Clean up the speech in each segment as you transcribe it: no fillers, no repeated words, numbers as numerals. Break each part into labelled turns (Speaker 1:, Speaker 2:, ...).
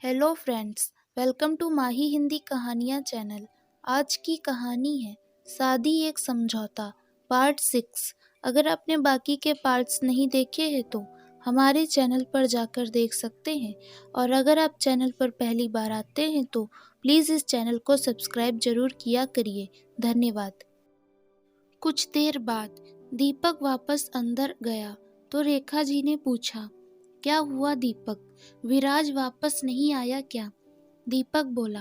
Speaker 1: Hello friends, welcome to माही हिंदी कहानियाँ channel. आज की कहानी है शादी एक समझौता पार्ट 6। अगर आपने बाकी के पार्ट्स नहीं देखे हैं तो हमारे चैनल पर जाकर देख सकते हैं, और अगर आप चैनल पर पहली बार आते हैं तो प्लीज़ इस चैनल को सब्सक्राइब जरूर किया करिए। धन्यवाद। कुछ देर बाद दीपक वापस अंदर गया तो रेखा जी ने पूछा, क्या हुआ दीपक, विराज वापस नहीं आया क्या? दीपक बोला,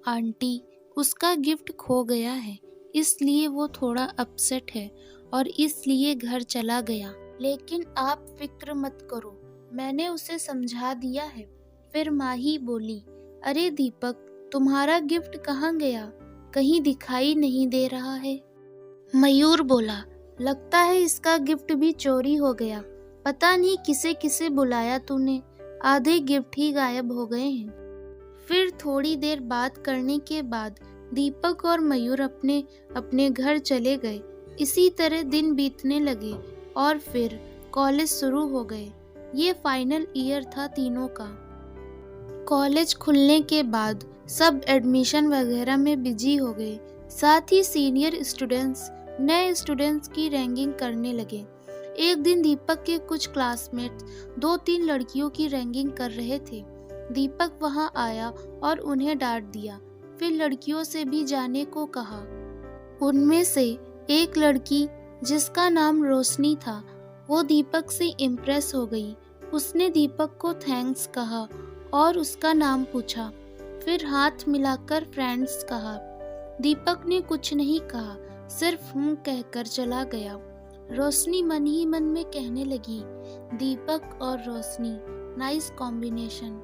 Speaker 1: आंटी, उसका गिफ्ट खो गया है, इसलिए वो थोड़ा अपसेट है और इसलिए घर चला गया। लेकिन आप फिक्र मत करो, मैंने उसे समझा दिया है। फिर माही बोली, अरे दीपक, तुम्हारा गिफ्ट कहाँ गया? कहीं दिखाई नहीं दे रहा है। मयूर बोला, लगता है इसका गिफ्ट भी चोरी हो गया। पता नहीं किसे किसे बुलाया तूने, आधे गिफ्ट ही गायब हो गए हैं। फिर थोड़ी देर बात करने के बाद दीपक और मयूर अपने अपने घर चले गए। इसी तरह दिन बीतने लगे और फिर कॉलेज शुरू हो गए। ये फाइनल ईयर था तीनों का। कॉलेज खुलने के बाद सब एडमिशन वगैरह में बिजी हो गए। साथ ही सीनियर स्टूडेंट्स नए स्टूडेंट्स की रैंकिंग करने लगे। एक दिन दीपक के कुछ क्लासमेट्स 2-3 लड़कियों की रैंकिंग कर रहे थे। दीपक वहां आया और उन्हें डांट दिया। फिर लड़कियों से भी जाने को कहा। उनमें से एक लड़की, जिसका नाम रोशनी था, वो दीपक से इम्प्रेस हो गई। उसने दीपक को थैंक्स कहा और उसका नाम पूछा। फिर हाथ मिलाकर फ्रेंड्स कहा। दीपक ने कुछ नहीं कहा, सिर्फ कहकर चला गया। रोशनी मन ही मन में कहने लगी, दीपक और रोशनी, नाइस कॉम्बिनेशन।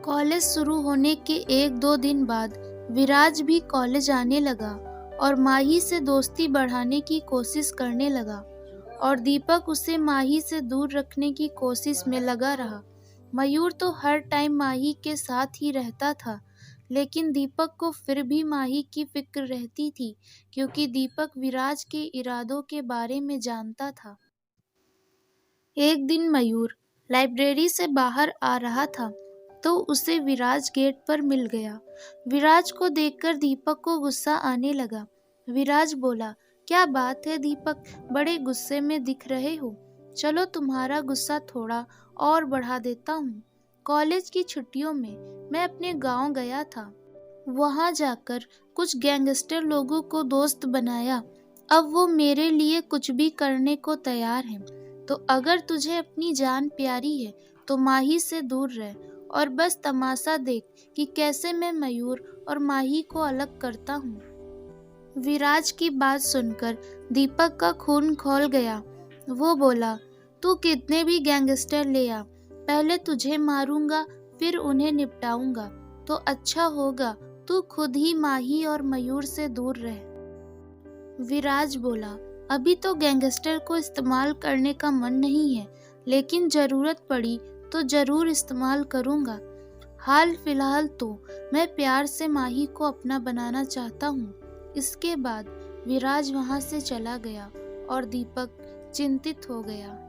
Speaker 1: कॉलेज शुरू होने के 1-2 दिन बाद विराज भी कॉलेज आने लगा और माही से दोस्ती बढ़ाने की कोशिश करने लगा, और दीपक उसे माही से दूर रखने की कोशिश में लगा रहा। मयूर तो हर टाइम माही के साथ ही रहता था, लेकिन दीपक को फिर भी माही की फिक्र रहती थी, क्योंकि दीपक विराज के इरादों के बारे में जानता था। एक दिन मयूर लाइब्रेरी से बाहर आ रहा था तो उसे विराज गेट पर मिल गया। विराज को देखकर दीपक को गुस्सा आने लगा। विराज बोला, क्या बात है दीपक, बड़े गुस्से में दिख रहे हो। चलो तुम्हारा गुस्सा थोड़ा और बढ़ा देता हूँ। कॉलेज की छुट्टियों में मैं अपने गांव गया था। वहां जाकर कुछ गैंगस्टर लोगों को दोस्त बनाया। अब वो मेरे लिए कुछ भी करने को तैयार हैं। तो अगर तुझे अपनी जान प्यारी है तो माही से दूर रह और बस तमाशा देख कि कैसे मैं मयूर और माही को अलग करता हूँ। विराज की बात सुनकर दीपक का खून खौल गया। वो बोला, तू कितने भी गैंगस्टर ले आ, पहले तुझे मारूंगा फिर उन्हें निपटाऊंगा। तो अच्छा होगा तू खुद ही माही और मयूर से दूर रह। विराज बोला, अभी तो गैंगस्टर को इस्तेमाल करने का मन नहीं है, लेकिन जरूरत पड़ी तो जरूर इस्तेमाल करूंगा। हाल फिलहाल तो मैं प्यार से माही को अपना बनाना चाहता हूँ। इसके बाद विराज वहां से चला गया और दीपक चिंतित हो गया।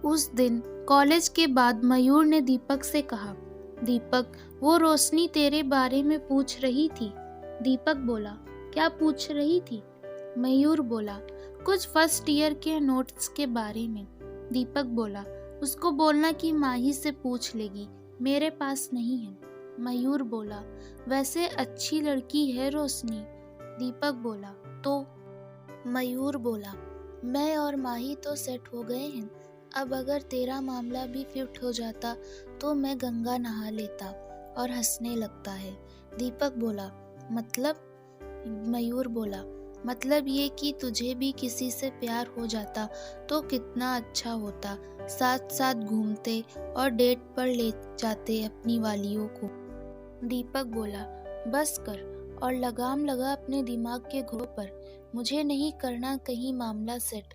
Speaker 1: उस दिन कॉलेज के बाद मयूर ने दीपक से कहा, दीपक, वो रोशनी तेरे बारे में पूछ रही थी। दीपक बोला, क्या पूछ रही थी? मयूर बोला, कुछ फर्स्ट ईयर के नोट्स के बारे में। दीपक बोला, उसको बोलना कि माही से पूछ लेगी, मेरे पास नहीं है। मयूर बोला, वैसे अच्छी लड़की है रोशनी। दीपक बोला, तो? मयूर बोला, मैं और माही तो सेट हो गए हैं। अब अगर तेरा मामला भी फिट हो जाता तो मैं गंगा नहा लेता। और हंसने लगता है। दीपक बोला, मतलब? मयूर बोला, मतलब ये कि तुझे भी किसी से प्यार हो जाता तो कितना अच्छा होता। साथ साथ घूमते और डेट पर ले जाते अपनी वालियों को। दीपक बोला, बस कर और लगाम लगा अपने दिमाग के घोड़ों पर, मुझे नहीं करना कहीं मामला सेट।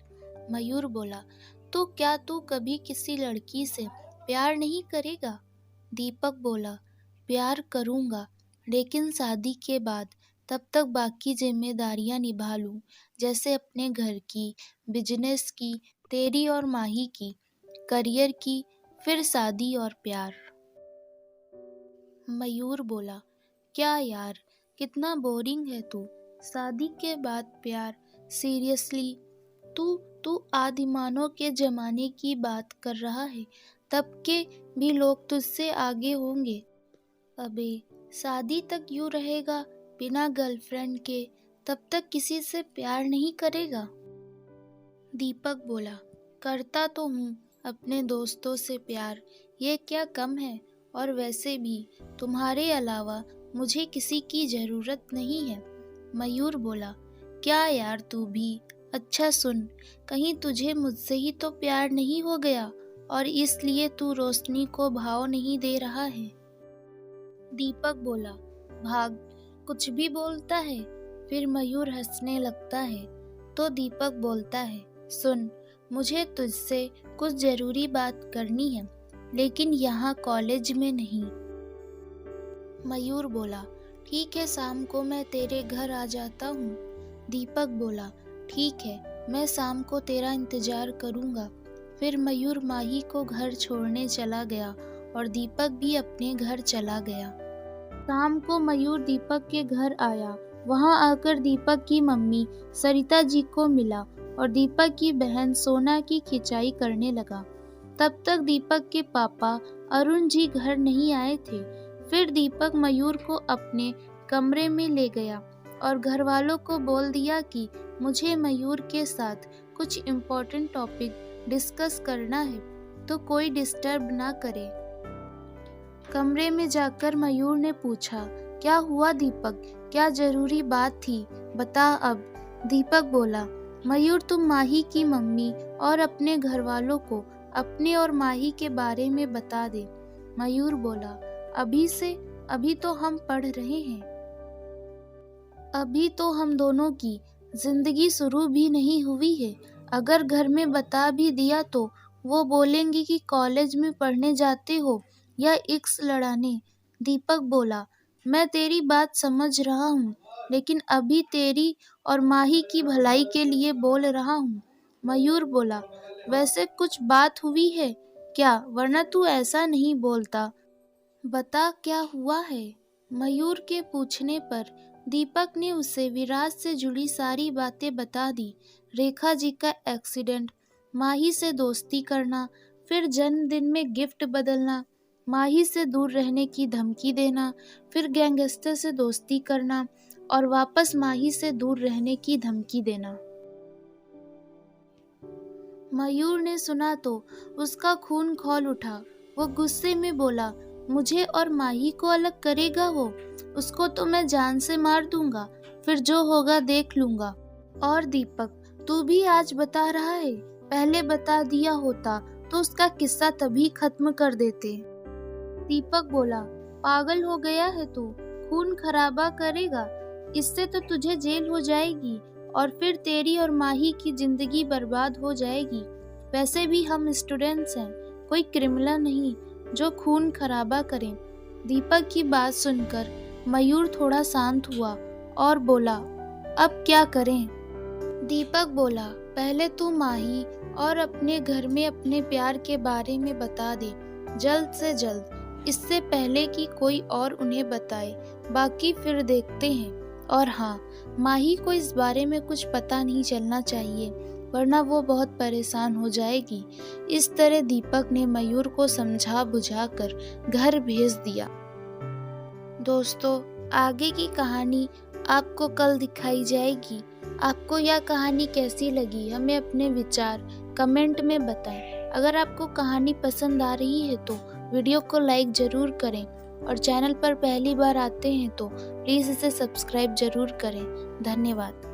Speaker 1: मयूर बोला, तो क्या तू कभी किसी लड़की से प्यार नहीं करेगा? दीपक बोला, प्यार करूंगा, लेकिन शादी के बाद। तब तक बाकी जिम्मेदारियां निभा लूं, जैसे अपने घर की, बिजनेस की, तेरी और माही की, करियर की, फिर शादी और प्यार। मयूर बोला, क्या यार, कितना बोरिंग है तू। शादी के बाद प्यार, सीरियसली? तू तू आदिमानव के जमाने की बात कर रहा है। तब के भी लोग तुझसे आगे होंगे। अबे, शादी तक यूं रहेगा बिना गर्लफ्रेंड के, तब तक किसी से प्यार नहीं करेगा। दीपक बोला, करता तो हूँ अपने दोस्तों से प्यार, ये क्या कम है। और वैसे भी तुम्हारे अलावा मुझे किसी की ज़रूरत नहीं है। मयूर बोला, क्या यार तू भी। अच्छा सुन, कहीं तुझे मुझसे ही तो प्यार नहीं हो गया और इसलिए तू रोशनी को भाव नहीं दे रहा है। दीपक बोला, भाग, कुछ भी बोलता है। फिर मयूर हंसने लगता है तो दीपक बोलता है, सुन, मुझे तुझसे कुछ ज़रूरी बात करनी है, लेकिन यहाँ कॉलेज में नहीं। मयूर बोला, ठीक है, शाम को मैं तेरे घर आ जाता हूँ। दीपक बोला, ठीक है, मैं शाम को तेरा इंतज़ार करूँगा। फिर मयूर माही को घर छोड़ने चला गया और दीपक भी अपने घर चला गया। शाम को मयूर दीपक के घर आया। वहां आकर दीपक की मम्मी सरिता जी को मिला और दीपक की बहन सोना की खिंचाई करने लगा। तब तक दीपक के पापा अरुण जी घर नहीं आए थे। फिर दीपक मयूर को अपने कमरे में ले गया और घर वालों को बोल दिया कि मुझे मयूर के साथ कुछ इम्पोर्टेंट टॉपिक डिस्कस करना है, तो कोई डिस्टर्ब ना करे। कमरे में जाकर मयूर ने पूछा, क्या हुआ दीपक, क्या जरूरी बात थी, बता अब। दीपक बोला, मयूर तुम माही की मम्मी और अपने घर वालों को अपने और माही के बारे में बता दे। मयूर बोला, अभी तो हम पढ़ रहे हैं, अभी तो हम दोनों की जिंदगी शुरू भी नहीं हुई है। अगर घर में बता भी दिया तो वो बोलेंगे कि कॉलेज में पढ़ने जाते हो या इक्स लड़ाने। दीपक बोला, मैं तेरी बात समझ रहा हूँ, लेकिन अभी तेरी और माही की भलाई के लिए बोल रहा हूँ। मयूर बोला, वैसे कुछ बात हुई है क्या, वरना तू ऐसा नहीं बोलता, बता क्या हुआ है। मयूर के पूछने पर दीपक ने उसे विराज से जुड़ी सारी बातें बता दी। रेखा जी का एक्सीडेंट, माही से दोस्ती करना, फिर जन्मदिन में गिफ्ट बदलना, माही से दूर रहने की धमकी देना, फिर गैंगस्टर से दोस्ती करना और वापस माही से दूर रहने की धमकी देना। मयूर ने सुना तो उसका खून खौल उठा। वो गुस्से में बोला, मुझे और माही को अलग करेगा वो, उसको तो मैं जान से मार दूंगा, फिर जो होगा देख लूंगा। और दीपक, तू भी आज बता रहा है, पहले बता दिया होता तो उसका किस्सा तभी खत्म कर देते। दीपक बोला, पागल हो गया है तू, खून खराबा करेगा, इससे तो तुझे जेल हो जाएगी और फिर तेरी और माही की जिंदगी बर्बाद हो जाएगी। वैसे भी हम स्टूडेंट्स हैं, कोई क्रिमिनल नहीं जो खून खराबा करें। दीपक की बात सुनकर मयूर थोड़ा शांत हुआ और बोला, अब क्या करें। दीपक बोला, पहले तू माही और अपने घर में अपने प्यार के बारे में बता दे, जल्द से जल्द, इससे पहले कि कोई और उन्हें बताए, बाकी फिर देखते हैं। और हाँ, माही को इस बारे में कुछ पता नहीं चलना चाहिए, वरना वो बहुत परेशान हो जाएगी। इस तरह दीपक ने मयूर को समझा बुझाकर घर भेज दिया। दोस्तों, आगे की कहानी आपको कल दिखाई जाएगी। आपको यह कहानी कैसी लगी, हमें अपने विचार कमेंट में बताएं। अगर आपको कहानी पसंद आ रही है तो वीडियो को लाइक ज़रूर करें और चैनल पर पहली बार आते हैं तो प्लीज़ इसे सब्सक्राइब ज़रूर करें। धन्यवाद।